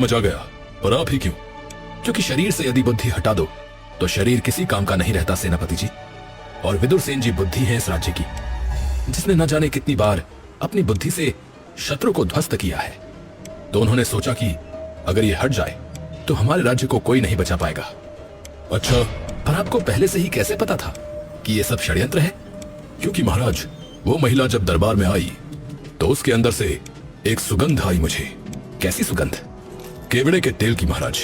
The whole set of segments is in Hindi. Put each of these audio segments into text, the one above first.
मजा गया। पर आप ही क्यों? क्योंकि शरीर से यदि बुद्धि हटा दो तो शरीर किसी काम का नहीं रहता सेनापति जी। और विदुर सेन जी बुद्धि है इस राज्य की, जिसने न जाने कितनी बार अपनी बुद्धि से शत्रु को ध्वस्त किया है। तो उन्होंने सोचा कि अगर ये हट जाए तो हमारे राज्य को कोई नहीं बचा पाएगा। अच्छा, पर आपको पहले से ही कैसे पता था कि ये सब षड्यंत्र है? क्योंकि महाराज, वो महिला जब दरबार में आई तो उसके अंदर से एक सुगंध आई मुझे। कैसी सुगंध? केवड़े के तेल की महाराज,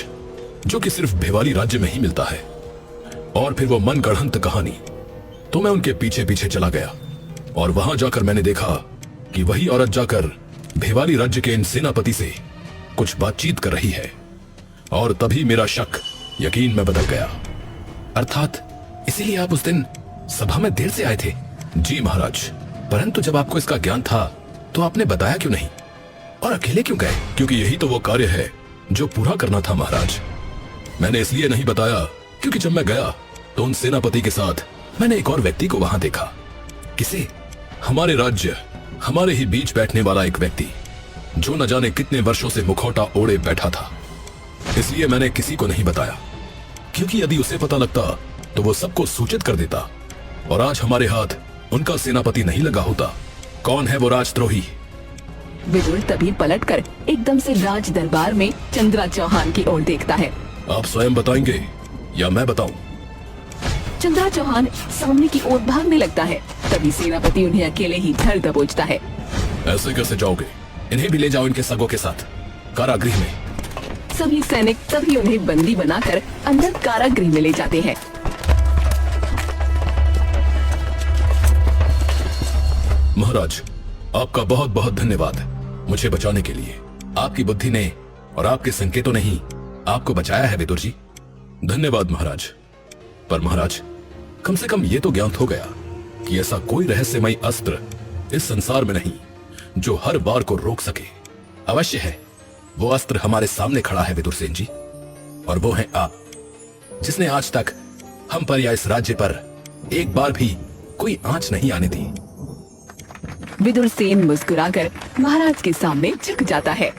जो कि सिर्फ भिवाली राज्य में ही मिलता है। और फिर वो मन गढ़ंत कहानी। तो मैं उनके पीछे पीछे चला गया और वहां जाकर मैंने देखा कि वही औरत जाकर भिवाली राज्य के इन सेनापति से कुछ बातचीत कर रही है। और तभी मेरा शक यकीन में बदल गया। अर्थात इसीलिए आप उस दिन सभा में देर से आए थे? जी महाराज, परंतु जब आपको इसका ज्ञान था तो आपने बताया क्यों नहीं और अकेले क्यों गए? क्योंकि यही तो वो कार्य है जो पूरा करना था महाराज। मैंने इसलिए नहीं बताया क्योंकि जब मैं गया तो उन सेनापति के साथ मैंने एक और व्यक्ति को वहां देखा। किसे? हमारे राज्य, हमारे ही बीच बैठने वाला एक व्यक्ति, जो न जाने कितने वर्षों से मुखौटा ओढ़े बैठा था। इसलिए मैंने किसी को नहीं बताया, क्योंकि यदि उसे पता लगता तो वो सबको सूचित कर देता और आज हमारे हाथ उनका सेनापति नहीं लगा होता। कौन है वो राजद्रोही? विदुर तभी पलटकर एकदम से राज दरबार में चंद्रा चौहान की ओर देखता है। आप स्वयं बताएंगे या मैं बताऊं? चंद्रा चौहान सामने की ओर भागने लगता है। तभी सेनापति उन्हें अकेले ही धर दबोचता है। ऐसे कैसे जाओगे? इन्हें भी ले जाओ इनके सगों के साथ कारागृह में। सभी सैनिक तभी उन्हें बंदी बनाकर अंदर कारागृह में ले जाते हैं। महाराज, आपका बहुत बहुत धन्यवाद मुझे बचाने के लिए। आपकी बुद्धि ने और आपके संकेतों ने ही आपको बचाया है विदुर जी। धन्यवाद महाराज। पर महाराज, कम से कम ये तो ज्ञात हो गया कि ऐसा कोई रहस्यमय अस्त्र इस संसार में नहीं जो हर बार को रोक सके। अवश्य है, वो अस्त्र हमारे सामने खड़ा है विदुर सेन जी, और वो है आप, जिसने आज तक हम पर या इस राज्य पर एक बार भी कोई आंच नहीं आने दी। विदुर सेन मुस्कुराकर महाराज के सामने झुक जाता है।